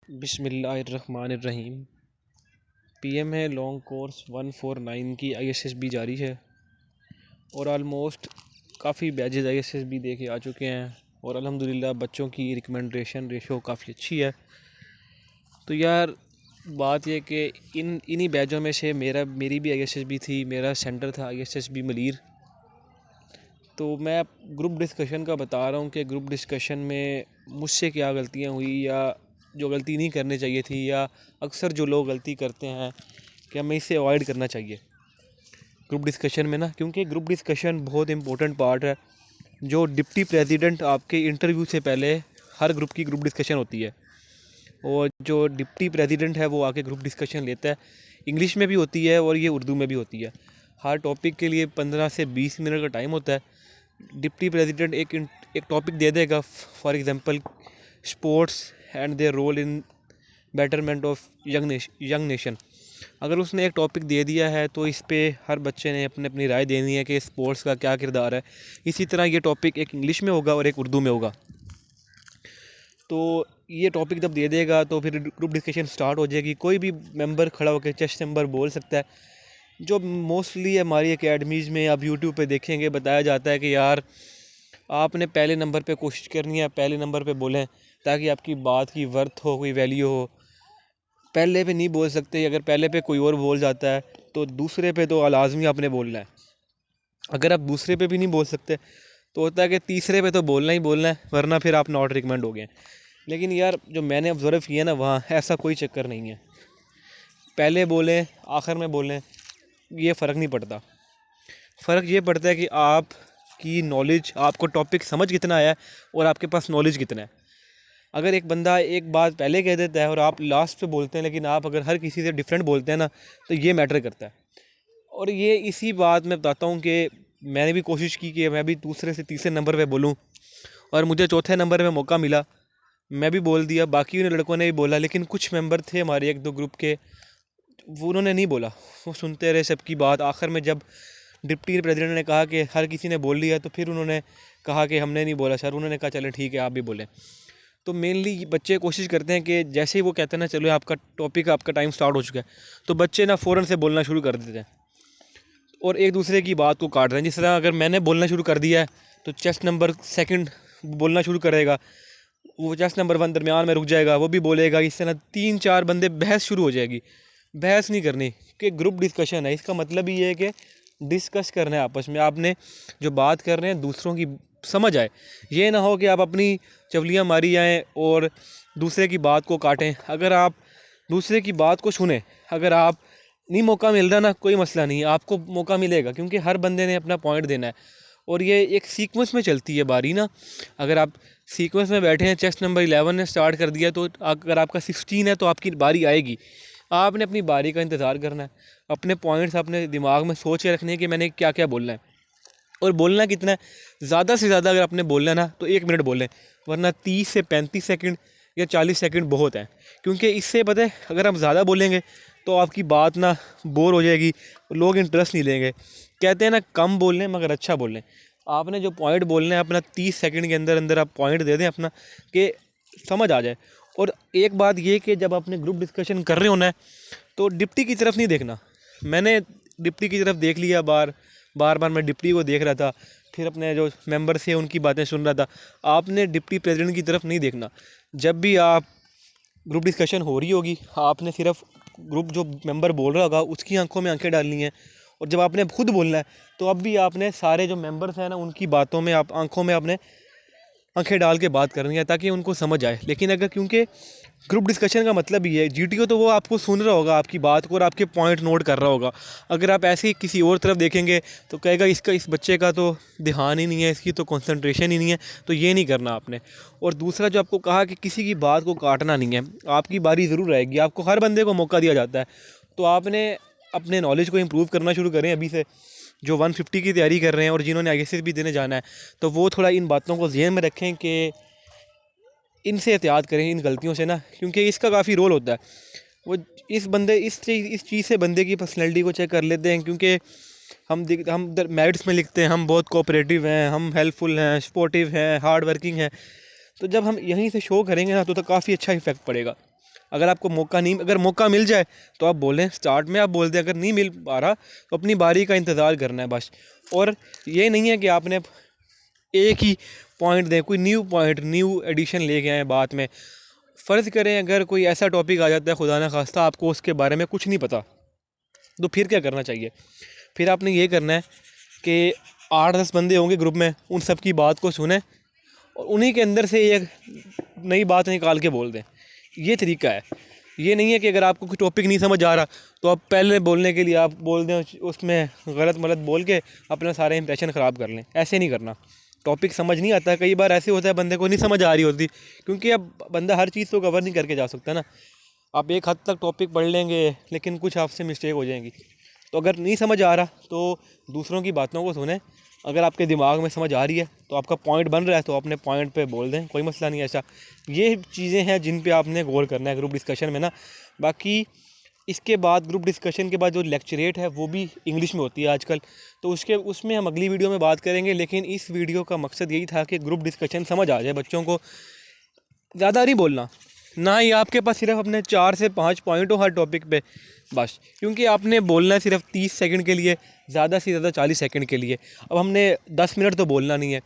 बिस्मिल्लाहिर्रहमानिर्रहीम। पीएम है long course 149 की आईएसएसबी जारी है और आलमोस्ट काफ़ी बैचेज आईएसएसबी दे के आ चुके हैं और अल्हम्दुलिल्लाह बच्चों की रिकमेंडेशन रेशो काफ़ी अच्छी है। तो यार बात यह कि इन्हीं बैचों में से मेरी भी आईएसएसबी थी, मेरा सेंटर था आईएसएसबी मलीर। तो मैं ग्रुप डिस्कशन का बता रहा हूँ कि ग्रुप डिस्कशन में मुझसे क्या गलतियाँ हुई या जो गलती नहीं करनी चाहिए थी या अक्सर जो लोग गलती करते हैं कि हमें इसे अवॉइड करना चाहिए ग्रुप डिस्कशन में ना, क्योंकि ग्रुप डिस्कशन बहुत इंपॉर्टेंट पार्ट है। जो डिप्टी प्रेसिडेंट आपके इंटरव्यू से पहले हर ग्रुप की ग्रुप डिस्कशन होती है और जो डिप्टी प्रेसिडेंट है वो आके ग्रुप डिस्कशन लेता है। इंग्लिश में भी होती है और ये उर्दू में भी होती है। हर टॉपिक के लिए 15 से 20 मिनट का टाइम होता है। डिप्टी प्रेसिडेंट एक टॉपिक दे देगा, for example sports and their role in betterment of young nation. अगर उसने एक टॉपिक दे दिया है तो इस पे हर बच्चे ने अपनी अपनी राय देनी है कि स्पोर्ट्स का क्या किरदार है। इसी तरह ये टॉपिक एक इंग्लिश में होगा और एक उर्दू में होगा। तो ये टॉपिक जब दे देगा तो फिर ग्रुप डिस्कशन स्टार्ट हो जाएगी। कोई भी मेंबर खड़ा होकर चेस्ट नंबर बोल सकता है। जो मोस्टली हमारी एकेडमीज़ में आप यूट्यूब पे देखेंगे बताया जाता है कि यार आपने पहले नंबर पे कोशिश करनी है, पहले नंबर पे बोलें ताकि आपकी बात की वर्थ हो, कोई वैल्यू हो। पहले पे नहीं बोल सकते, अगर पहले पे कोई और बोल जाता है तो दूसरे पे तो लाजमी आपने बोलना है। अगर आप दूसरे पे भी नहीं बोल सकते तो होता है कि तीसरे पे तो बोलना ही बोलना है, वरना फिर आप नॉट रिकमेंड हो गए। लेकिन यार जो मैंने ऑब्जर्व किया ना, वहाँ ऐसा कोई चक्कर नहीं है। पहले बोलें आखिर में बोलें, ये फ़र्क नहीं पड़ता। फ़र्क ये पड़ता है कि आपकी नॉलेज, आपको टॉपिक समझ कितना आया है और आपके पास नॉलेज कितना है। अगर एक बंदा एक बात पहले कह देता है और आप लास्ट पे बोलते हैं, लेकिन आप अगर हर किसी से डिफरेंट बोलते हैं ना, तो ये मैटर करता है। और ये इसी बात मैं बताता हूँ कि मैंने भी कोशिश की कि मैं भी दूसरे से तीसरे नंबर पे बोलूँ और मुझे चौथे नंबर पे मौका मिला। मैं भी बोल दिया, बाकी उन लड़कों ने भी बोला, लेकिन कुछ मेंबर थे हमारे एक दो ग्रुप के, वो उन्होंने नहीं बोला। वो सुनते रहे सबकी बात। आखिर में जब डिप्टी प्रेसिडेंट ने कहा कि हर किसी ने बोल लिया, तो फिर उन्होंने कहा कि हमने नहीं बोला सर। उन्होंने कहा चलें ठीक है, आप भी बोलें। तो मेनली बच्चे कोशिश करते हैं कि जैसे ही वो कहते हैं ना चलो आपका टॉपिक, आपका टाइम स्टार्ट हो चुका है, तो बच्चे ना फ़ौरन से बोलना शुरू कर देते हैं और एक दूसरे की बात को काट रहे हैं। जिस तरह अगर मैंने बोलना शुरू कर दिया है तो चेस्ट नंबर सेकंड बोलना शुरू करेगा, वो चेस्ट नंबर 1 दरमियान में रुक जाएगा, वो भी बोलेगा। इस तरह 3-4 बंदे बहस शुरू हो जाएगी। बहस नहीं करनी, कि ग्रुप डिस्कशन है, इसका मतलब ही है कि डिस्कस करना है आपस में। आपने जो बात कर रहे हैं दूसरों की समझ आए। ये ना हो कि आप अपनी चवलियाँ मारी जाएँ और दूसरे की बात को काटें। अगर आप दूसरे की बात को सुने, अगर आप नहीं मौका मिल रहा ना, कोई मसला नहीं, आपको मौका मिलेगा, क्योंकि हर बंदे ने अपना पॉइंट देना है और ये एक सीक्वेंस में चलती है बारी ना। अगर आप सीक्वेंस में बैठे हैं, चेस्ट नंबर 11 ने स्टार्ट कर दिया, तो अगर आपका 16 है तो आपकी बारी आएगी। आपने अपनी बारी का इंतज़ार करना है। अपने पॉइंट्स अपने दिमाग में सोच के रखने हैं कि मैंने क्या क्या बोलना है और बोलना कितना है। ज़्यादा से ज़्यादा अगर आपने बोलना है ना तो 1 मिनट बोलें, वरना 30 से 35 सेकंड या 40 सेकंड बहुत है। क्योंकि इससे पता है अगर आप ज़्यादा बोलेंगे तो आपकी बात ना बोर हो जाएगी, लोग इंटरेस्ट नहीं लेंगे। कहते हैं ना कम बोल लें मगर अच्छा बोल लें। आपने जो पॉइंट बोलना है अपना 30 सेकंड के अंदर अंदर आप पॉइंट दे दें अपना, कि समझ आ जाए। और एक बात ये कि जब आपने ग्रुप डिस्कशन कर रहे होना है तो डिप्टी की तरफ नहीं देखना। मैंने डिप्टी की तरफ देख लिया, बार बार मैं डिप्टी को देख रहा था, फिर अपने जो मेंबर थे उनकी बातें सुन रहा था। आपने डिप्टी प्रेसिडेंट की तरफ नहीं देखना। जब भी आप ग्रुप डिस्कशन हो रही होगी, आपने सिर्फ ग्रुप जो मेंबर बोल रहा होगा उसकी आंखों में आंखें डालनी है। और जब आपने खुद बोलना है तो अब भी आपने सारे जो मेंबर्स हैं ना उनकी बातों में, आप आंखों में आपने आंखें डाल के बात करनी है ताकि उनको समझ आए। लेकिन अगर, क्योंकि ग्रुप डिस्कशन का मतलब ही है, जीटीओ तो वो आपको सुन रहा होगा आपकी बात को और आपके पॉइंट नोट कर रहा होगा। अगर आप ऐसे ही किसी और तरफ देखेंगे तो कहेगा इसका, इस बच्चे का तो ध्यान ही नहीं है, इसकी तो कंसंट्रेशन ही नहीं है। तो ये नहीं करना आपने। और दूसरा जो आपको कहा कि किसी की बात को काटना नहीं है, आपकी बारी ज़रूर आएगी, आपको हर बंदे को मौका दिया जाता है। तो आपने अपने नॉलेज को इम्प्रूव करना शुरू करें अभी से। जो 150 की तैयारी कर रहे हैं और जिन्होंने आईएसएस भी देने जाना है, तो वो थोड़ा इन बातों को ज़हन में रखें कि इनसे एहतियात करें, इन गलतियों से ना, क्योंकि इसका काफ़ी रोल होता है। वो इस चीज़ से बंदे की पर्सनैलिटी को चेक कर लेते हैं। क्योंकि हम मेरिट्स में लिखते हैं हम बहुत कोऑपरेटिव हैं, हम हेल्पफुल हैं, सपोर्टिव हैं, हार्ड वर्किंग हैं। तो जब हम यहीं से शो करेंगे ना तो काफ़ी अच्छा इफेक्ट पड़ेगा। अगर आपको मौका नहीं, अगर मौका मिल जाए तो आप बोलें, स्टार्ट में आप बोल दें, अगर नहीं मिल पा रहा तो अपनी बारी का इंतज़ार करना है बस। और ये नहीं है कि आपने एक ही पॉइंट दें, कोई न्यू पॉइंट, न्यू एडिशन लेके आए बात में। फ़र्ज़ करें अगर कोई ऐसा टॉपिक आ जाता है खुदा ना खास्ता आपको उसके बारे में कुछ नहीं पता, तो फिर क्या करना चाहिए? फिर आपने ये करना है कि 8-10 बंदे होंगे ग्रुप में, उन सब की बात को सुने और उन्हीं के अंदर से एक नई बात निकाल के बोल दें। ये तरीका है। ये नहीं है कि अगर आपको कोई टॉपिक नहीं समझ आ रहा तो आप पहले बोलने के लिए आप बोल दें, उसमें गलत मलत बोल के अपना सारा इंप्रेशन ख़राब कर लें। ऐसे नहीं करना। टॉपिक समझ नहीं आता, कई बार ऐसे होता है बंदे को नहीं समझ आ रही होती, क्योंकि अब बंदा हर चीज़ तो कवर नहीं करके जा सकता ना। आप एक हद तक टॉपिक पढ़ लेंगे लेकिन कुछ आपसे मिस्टेक हो जाएंगी। तो अगर नहीं समझ आ रहा तो दूसरों की बातों को सुने। अगर आपके दिमाग में समझ आ रही है तो आपका पॉइंट बन रहा है तो अपने पॉइंट पे बोल दें, कोई मसला नहीं है ऐसा। ये चीज़ें हैं जिन पे आपने गौर करना है ग्रुप डिस्कशन में ना। बाकी इसके बाद ग्रुप डिस्कशन के बाद जो लेक्चरेट है वो भी इंग्लिश में होती है आजकल, तो उसमें हम अगली वीडियो में बात करेंगे। लेकिन इस वीडियो का मकसद यही था कि ग्रुप डिस्कशन समझ आ जाए बच्चों को। ज़्यादा नहीं बोलना, ना ही आपके पास सिर्फ अपने 4 से 5 पॉइंट हो हर टॉपिक पे बस, क्योंकि आपने बोलना है सिर्फ 30 सेकंड के लिए, ज़्यादा से ज़्यादा 40 सेकंड के लिए। अब हमने 10 मिनट तो बोलना नहीं है,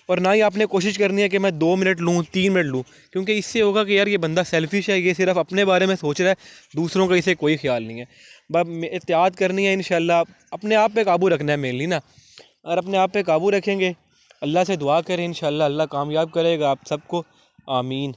और ना ही आपने कोशिश करनी है कि मैं 2 मिनट लूँ, 3 मिनट लूँ, क्योंकि इससे होगा कि यार ये बंदा सेल्फिश है, ये सिर्फ अपने बारे में सोच रहा है, दूसरों का इसे कोई ख्याल नहीं है। बस एहतियात करनी है इंशाल्लाह, अपने आप पे काबू रखना है मेनली ना। और अपने आप पे काबू रखेंगे, अल्लाह से दुआ करें, इंशाल्लाह अल्लाह कामयाब करेगा आप सबको। आमीन।